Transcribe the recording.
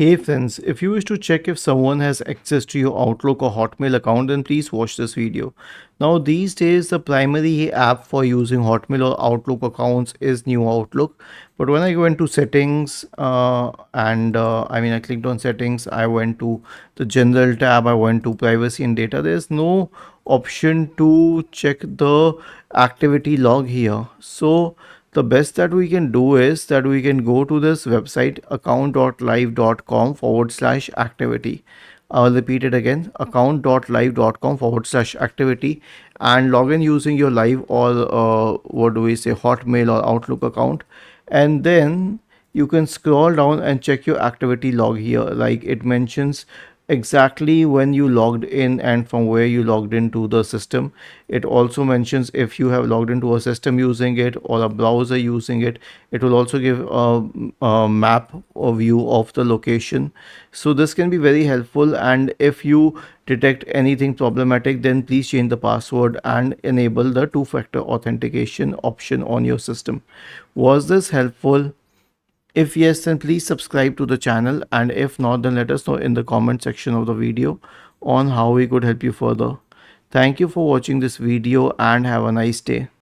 Hey friends, if you wish to check if someone has access to your Outlook or Hotmail account, then please watch this video. Now, these days, the primary app for using Hotmail or Outlook accounts is New Outlook. But when I go into settings, I clicked on settings, I went to the general tab, I went to privacy and data. There's no option to check the activity log here. So, the best that we can do is that we can go to this website account.live.com/activity. I'll repeat it again, account.live.com/activity, and log in using your live or what do we say, Hotmail or Outlook account. And then you can scroll down and check your activity log here. Like it mentions exactly when you logged in and from where you logged into the system. It also mentions if you have logged into a system using it or a browser using it. It will also give a map or view of the location. So this can be very helpful, and if you detect anything problematic, then please change the password and enable the two-factor authentication option on your system. Was this helpful? If yes, then please subscribe to the channel, and if not, then let us know in the comment section of the video on how we could help you further. Thank you for watching this video and have a nice day.